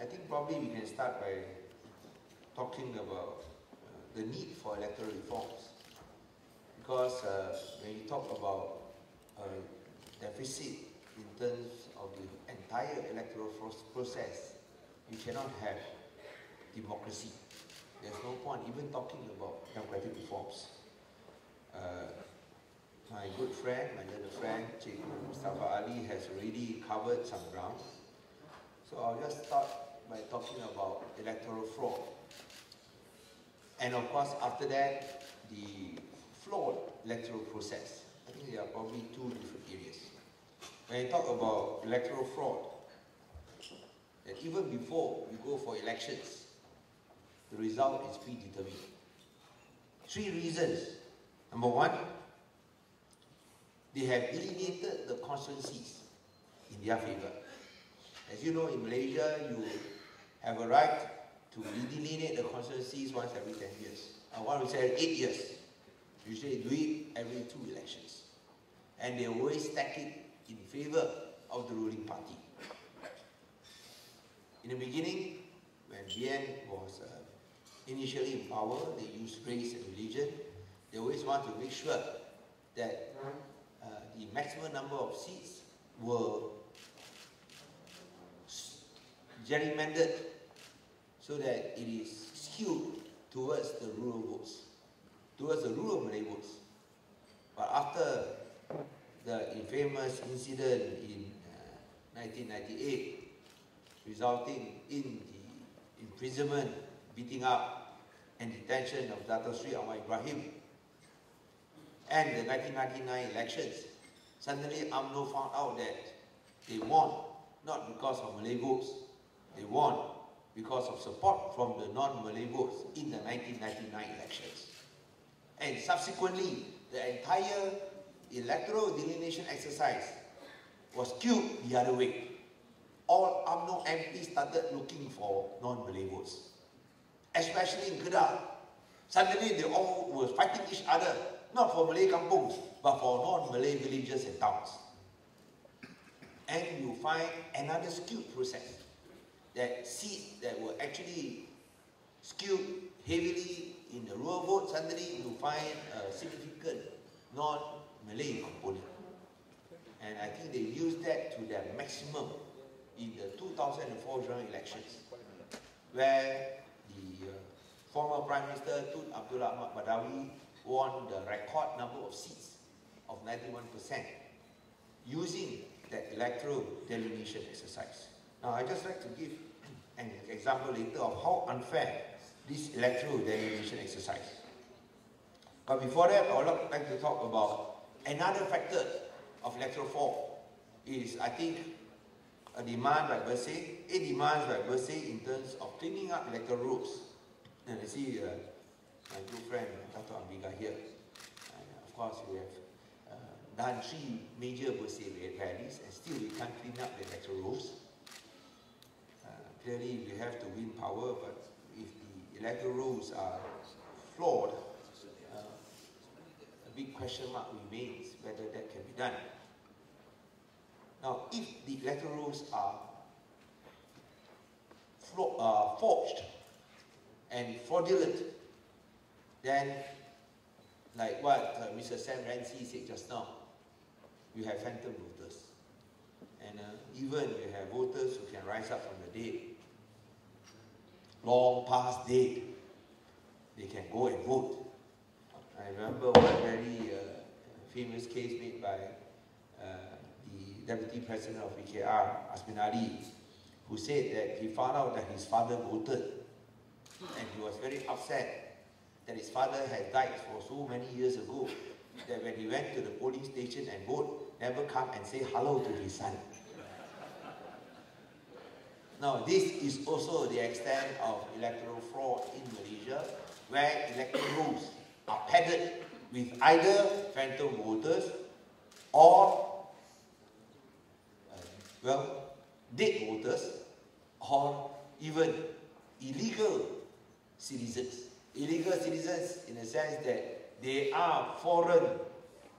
think probably we can start by talking about the need for electoral reforms. Because when you talk about deficit in terms of the entire electoral process, you cannot have democracy. There's no point even talking about democratic reforms. My good friend, my little friend, Cik Mustafa Ali has already covered some ground. So I'll just start by talking about electoral fraud. And of course, after that, the flawed electoral process. I think there are probably two different areas. When you talk about electoral fraud, that even before you go for elections, the result is predetermined. 3 reasons. Number 1, they have delineated the constituencies in their favor. As you know, in Malaysia, you have a right to delineate the constituencies once every 10 years. One will say 8 years. Usually do it every 2 elections. And they always stack it in favor of the ruling party. In the beginning, when BN was initially in power, they used race and religion. They always want to make sure that the maximum number of seats were gerrymandered so that it is skewed towards the rural votes, towards the rural Malay votes. But after the infamous incident in 1998, resulting in the imprisonment, beating up, and detention of Dato Sri Anwar Ibrahim, and the 1999 elections, suddenly UMNO found out that they won not because of Malay votes, they won because of support from the non-Malay votes in the 1999 elections. And subsequently, the entire electoral delineation exercise was skewed the other way. All UMNO MPs started looking for non-Malay votes, especially in Kedah. Suddenly they all were fighting each other, not for Malay kampungs, but for non-Malay villages and towns. And you find another skewed process, that seats that were actually skewed heavily in the rural vote, suddenly you find a significant non-Malay component. And I think they used that to their maximum in the 2004 general elections, where the former Prime Minister Tun Abdullah Ahmad Badawi won the record number of seats of 91% using that electoral delineation exercise. Now, I'd just like to give an example later of how unfair this electoral delineation exercise. But before that, I would like to talk about another factor of electoral fraud is, I think, a demand by Bersih, in terms of cleaning up electoral rules. And I see my good friend, Dr. Ambiga here. And of course, we have done 3 major Bersih rallies, and still we can't clean up the electoral rules. Clearly, we have to win power, but if the electoral rules are flawed, a big question mark remains whether that can be done. Now, if the electoral rules are forged and fraudulent, then, like what Mr. Sam Rainsy said just now, you have phantom voters. And even you have voters who can rise up from the dead, long past dead, they can go and vote. I remember one very famous case made by the Deputy President of VKR, Asmin Ali, who said that he found out that his father voted, and he was very upset that his father had died for so many years ago, that when he went to the polling station and vote, never come and say hello to his son. Now, this is also the extent of electoral fraud in Malaysia, where electoral rules are padded with either phantom voters or, dead voters, or even illegal citizens. Illegal citizens in the sense that they are foreign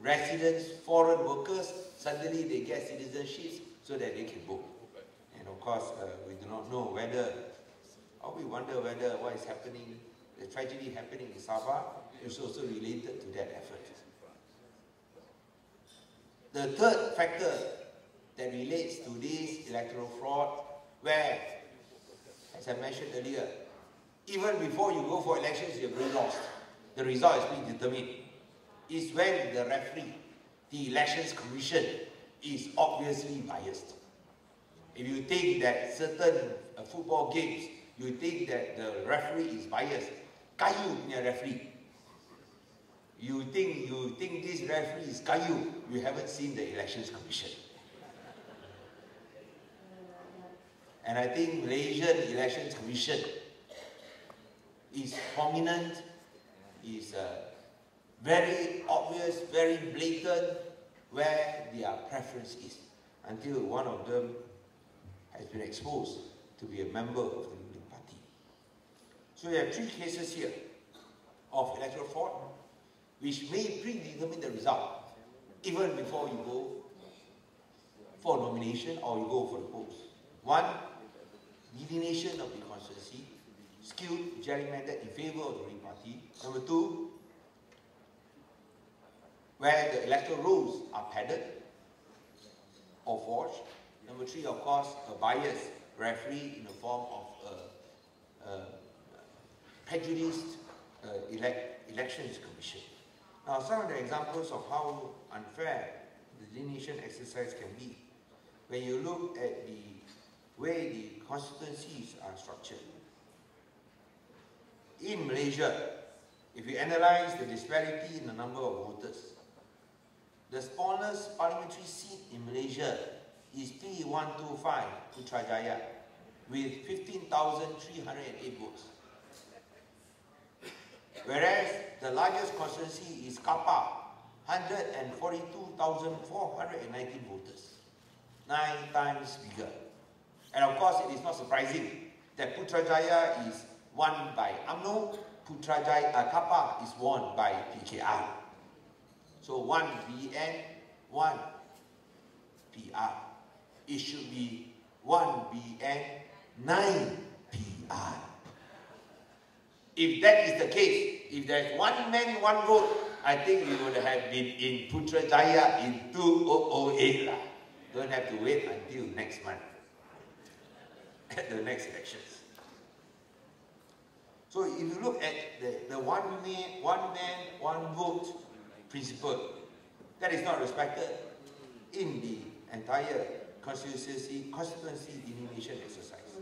residents, foreign workers, suddenly they get citizenships so that they can vote. And And of course, we do not know whether, or we wonder whether what is happening, the tragedy happening in Sabah is also related to that effort. The third factor that relates to this electoral fraud, where, as I mentioned earlier, even before you go for elections, you've already lost. The result is being determined. Is when the referee, the Elections Commission, is obviously biased. If you think that certain football games, you think that the referee is biased, kayu punya referee. You think this referee is kayu, you haven't seen the Elections Commission. And I think Malaysian Elections Commission is prominent, is very obvious, very blatant where their preference is, until one of them has been exposed to be a member of the ruling party. So we have three cases here of electoral fraud, which may predetermine the result even before you go for nomination or you go for the polls. One, delineation of the constituency, skewed, gerrymandered in favor of the ruling party. Number two, where the electoral rolls are padded or forged. Number three, of course, a biased referee in the form of a prejudiced elections commission. Now, some of the examples of how unfair the delineation exercise can be, when you look at the way the constituencies are structured. In Malaysia, if you analyze the disparity in the number of voters, the smallest parliamentary seat in Malaysia is P125 Putrajaya with 15,308 votes. Whereas the largest constituency is Kapar, 142,419 voters, 9 times bigger. And of course, it is not surprising that Putrajaya is won by UMNO, Kapar is won by PKR. So 1 BN, 1 PR. It should be 1 BN, 9 PR. If that is the case, if there's one man, one vote, I think we would have been in Putrajaya in 2008. Don't have to wait until next month, at the next elections. So if you look at the one man, one vote principle, that is not respected in the entire constituency delineation exercise.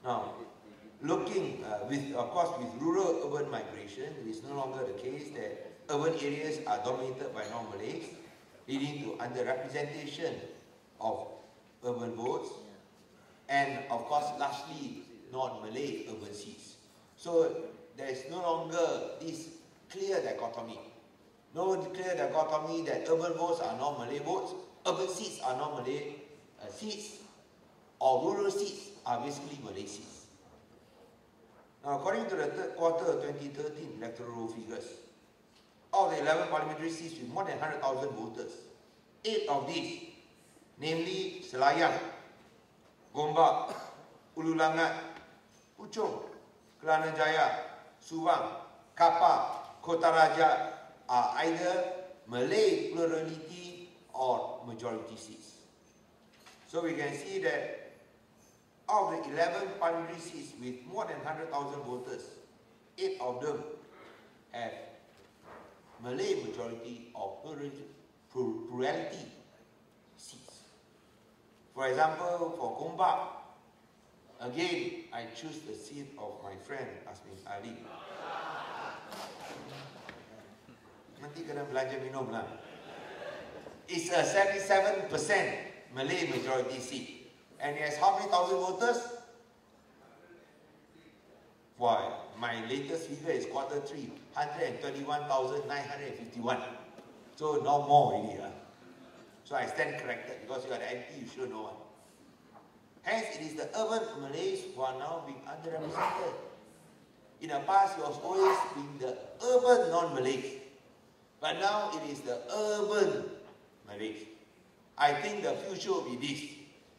Now, looking of course, with rural-urban migration, it is no longer the case that urban areas are dominated by non-Malays, leading to underrepresentation of urban votes, and of course, largely non-Malay urban seats. So there is no longer this clear dichotomy. No clear dichotomy that urban votes are non-Malay votes, urban seats are non-Malay seats, or rural seats are basically Malay seats. Now, according to the third quarter of 2013 electoral roll figures, of the 11 parliamentary seats with more than 100,000 voters, 8 of these, namely Selayang, Gombak, Ulu Langat, Puchong, Kelana Jaya, Subang, Kapar, Kota Raja are either Malay plurality or majority seats. So we can see that of the 11 parliamentary seats with more than 100,000 voters, 8 of them have Malay majority or plurality seats. For example, for Gombak, again, I choose the seat of my friend Asmin Ali. Nanti kena belajar minum lah. It's a 77% Malay majority seat. And it has how many thousand voters? Why, my latest figure is quarter 3, 131,951. So no more really. So I stand corrected because you are the MP, you should know. Hence, it is the urban Malays who are now being underrepresented. In the past, it was always being the urban non-Malays. But now it is the urban Malays. I think the future will be this.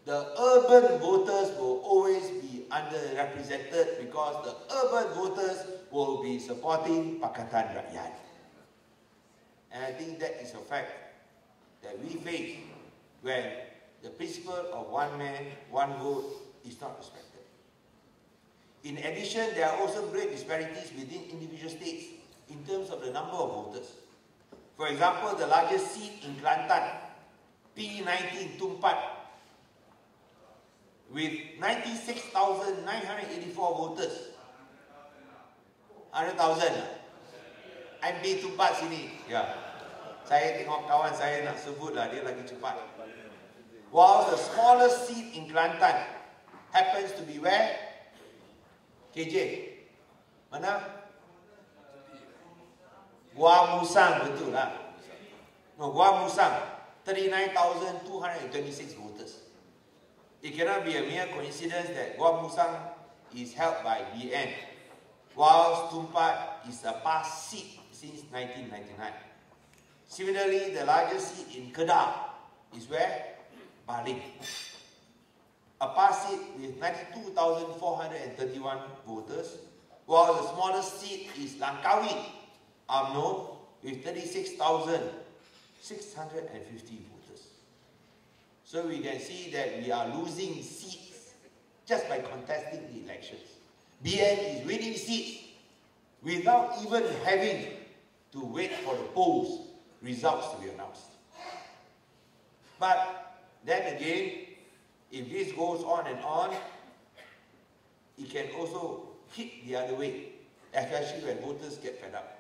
the urban voters will always be underrepresented because the urban voters will be supporting Pakatan Rakyat. And I think that is a fact that we face when the principle of one man, one vote is not respected. In addition, there are also great disparities within individual states in terms of the number of voters. For example, the largest seat in Kelantan, P19 Tumpat, with 96,984 voters. 100,000. MP Tumpat sini. Ya. Saya tengok kawan saya nak sebut lah, dia lagi cepat. While the smallest seat in Kelantan happens to be where? KJ. Mana? Gua Musang, betul lah. No, Gua Musang, 39,226 voters. It cannot be a mere coincidence that Gua Musang is held by BN, whilst Tumpat is a past seat since 1999. Similarly, the largest seat in Kedah is where? Baling. A past seat with 92,431 voters, while the smallest seat is Langkawi, UMNO, with 36,650 voters. So we can see that we are losing seats just by contesting the elections. BN is winning seats without even having to wait for the polls results to be announced. But then again, if this goes on and on, it can also hit the other way, especially when voters get fed up.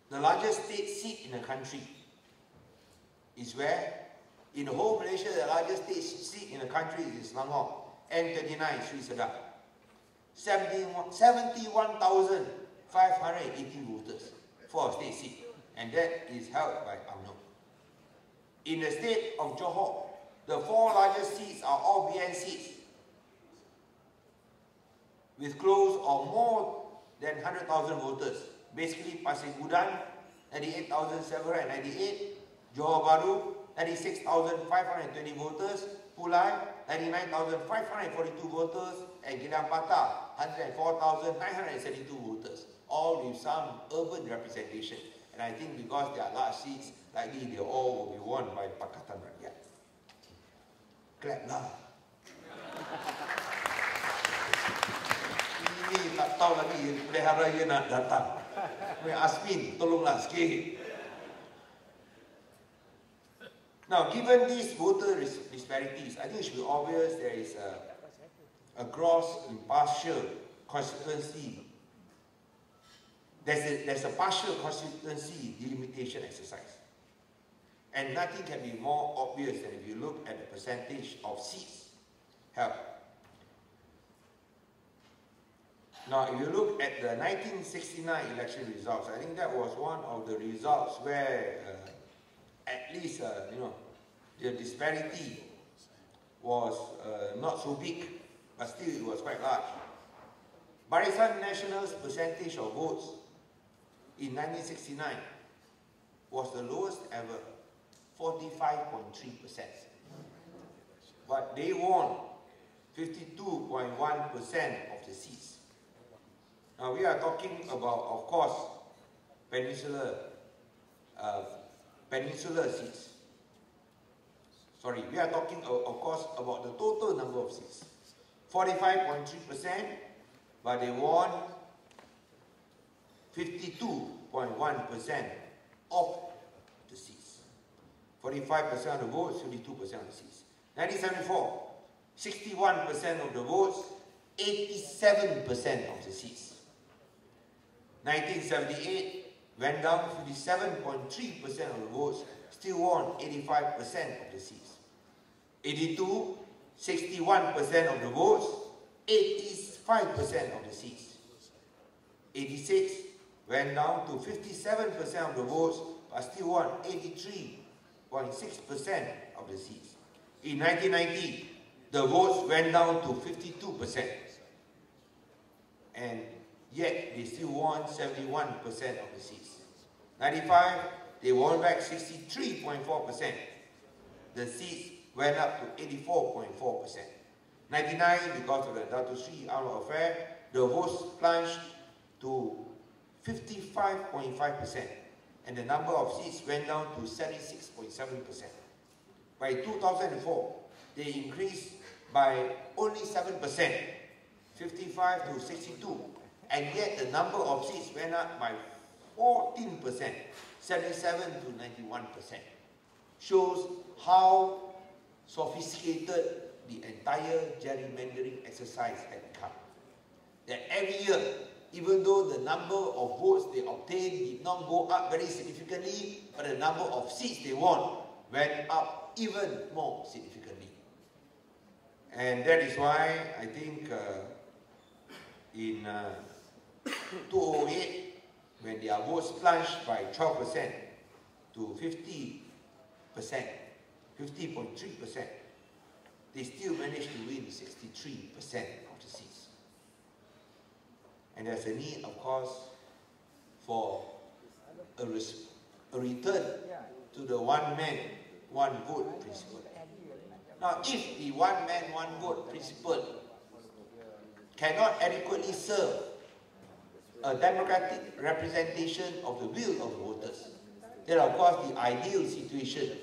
The largest state seat in the country is where? In the whole Malaysia, the largest state seat in the country is Selangor, N39, Sri Sedap. 71,580 voters for a state seat, and that is held by UMNO. In the state of Johor, the 4 largest seats are all BN seats, with close or more than 100,000 voters. Basically, Pasir Gudang, 98,798, Johor Bahru, 96,520 voters, Pulai, 99,542 voters, and Geylang Patah, 104,972 voters, all with some urban representation. And I think because they are large seats, likely they all will be won by Pakatan Rakyat. Clap lah. Ini tak tahu lagi pelihara dia nak datang. Asmin, tolonglah sikit. Now, given these voter disparities, I think it should be obvious there is a gross impartial constituency. There's a partial constituency delimitation exercise. And nothing can be more obvious than if you look at the percentage of seats held. Now, if you look at the 1969 election results, I think that was one of the results where at least, the disparity was not so big, but still it was quite large. Barisan Nasional's percentage of votes in 1969 was the lowest ever, 45.3%. But they won 52.1% of the seats. Now we are talking about, of course, peninsular seats. Sorry, we are talking, of course, about the total number of seats. 45.3%, but they won 52.1% of the seats. 45% of the votes, 52% of the seats. 1974, 61% of the votes, 87% of the seats. 1978, went down 57.3% of the votes, still won 85% of the seats. 82, 61% of the votes, 85% of the seats. 86, went down to 57% of the votes, but still won 83.6% of the seats. In 1990, the votes went down to 52%. And yet, they still won 71% of the seats. 95, they won back 63.4%. the seats went up to 84.4%. 99, because of the Dato Sri Anwar affair, the votes plunged to 55.5%, and the number of seats went down to 76.7%. By 2004, they increased by only 7%, 55 to 62, and yet the number of seats went up by 14%, 77 to 91%. Shows how sophisticated the entire gerrymandering exercise had become. That every year, even though the number of votes they obtained did not go up very significantly, but the number of seats they won went up even more significantly. And that is why I think in 2008, when their votes plunged by 12% to 50%, 50.3%, they still managed to win 63% of the seats. And there's a need, of course, for a return to the one man, one vote principle. Now, if the one man, one vote principle cannot adequately serve a democratic representation of the will of the voters, then of course the ideal situation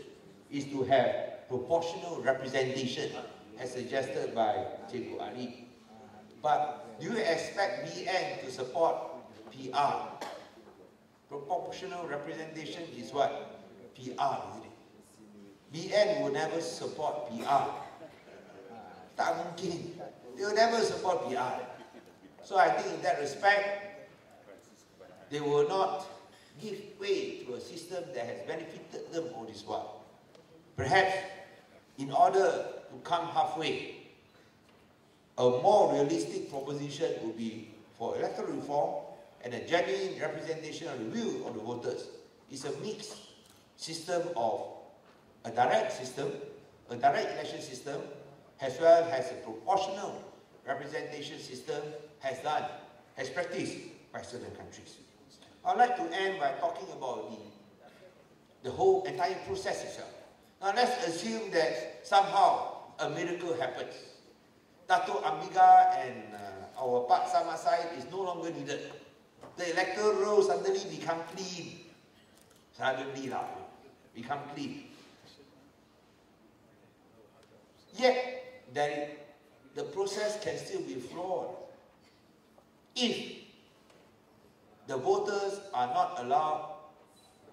is to have proportional representation as suggested by Cikgu Ali. But do you expect BN to support PR? Proportional representation is what? PR, isn't it? BN will never support PR. Tak mungkin. They will never support PR. So I think in that respect, they will not give way to a system that has benefited them all this while. Perhaps, in order to come halfway, a more realistic proposition would be for electoral reform and a genuine representation of the will of the voters. It's a mixed system of a direct system, a direct election system, as well as a proportional representation system has practiced by certain countries. I'd like to end by talking about the whole entire process itself. Now let's assume that somehow a miracle happens. Dato' Amiga and our Pak Samasai is no longer needed. The electoral roll suddenly become clean. Suddenly become clean. Yet, the process can still be flawed if the voters are not allowed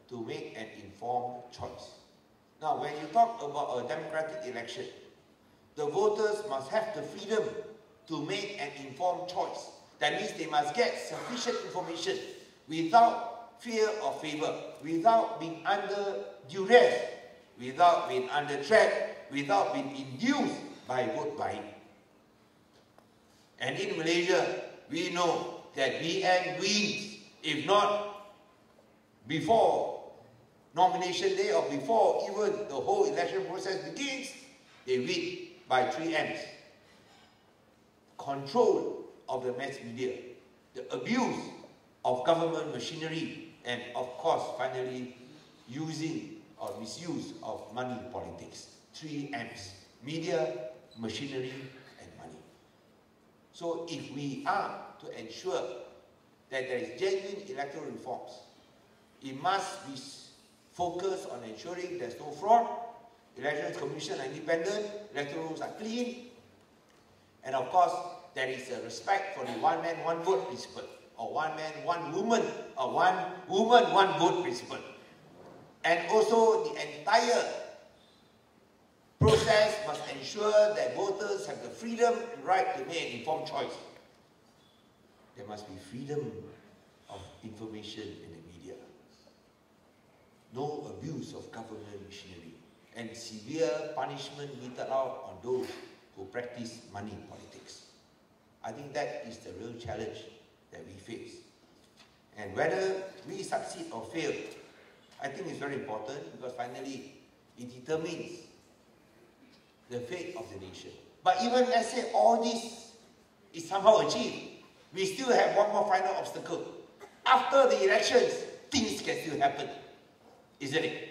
to make an informed choice. Now, when you talk about a democratic election, the voters must have the freedom to make an informed choice. That means they must get sufficient information without fear or favor, without being under duress, without being under threat, without being induced by vote buying. And in Malaysia, we know that BN wins, if not before nomination day or before even the whole election process begins, they win by 3 M's. Control of the mass media, the abuse of government machinery, and of course, finally, using or misuse of money politics. 3 M's. Media, machinery, and money. So if we are to ensure that there is genuine electoral reforms, it must be focused on ensuring there's no fraud, Elections Commission are independent, electoral rules are clean, and of course, there is a respect for the one man, one vote principle, or one man, one woman, or one woman, one vote principle. And also, the entire process must ensure that voters have the freedom and right to make an informed choice. There must be freedom of information in the media. No abuse of government machinery, and severe punishment meted out on those who practice money politics. I think that is the real challenge that we face. And whether we succeed or fail, I think it's very important, because finally it determines the fate of the nation. But even let's say all this is somehow achieved, we still have one more final obstacle. After the elections, things can still happen, isn't it?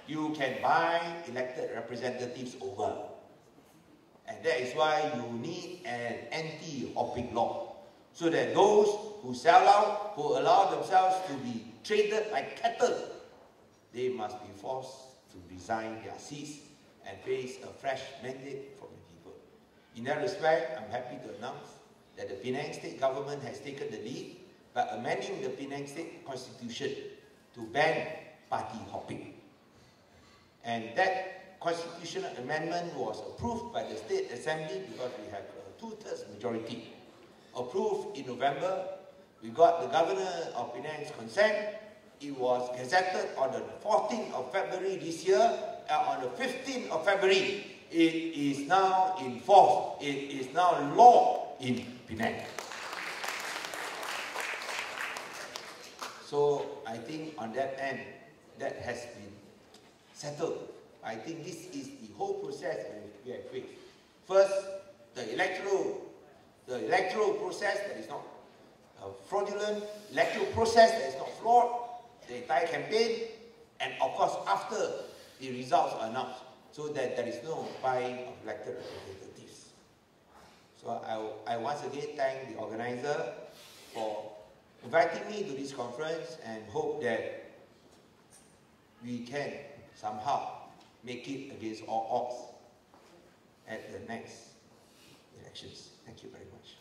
you can buy elected representatives over. And that is why you need an anti-hopping law, so that those who sell out, who allow themselves to be traded like cattle, they must be forced to resign their seats and face a fresh mandate from the people. In that respect, I'm happy to announce that the Penang State Government has taken the lead by amending the Penang State Constitution to ban party hopping. And that constitutional amendment was approved by the State Assembly because we have a 2/3 majority. Approved in November, we got the Governor of Penang's consent. It was gazetted on the 14th of February this year, and on the 15th of February, it is now in force. It is now law in Penang. So I think on that end, that has been settled. I think this is the whole process we have faced. First, the electoral process that is not fraudulent, electoral process that is not flawed, the entire campaign, and of course after the results are announced, so that there is no buying of elected representatives. So I once again thank the organizer for inviting me to this conference and hope that we can somehow make it against all odds at the next elections. Thank you very much.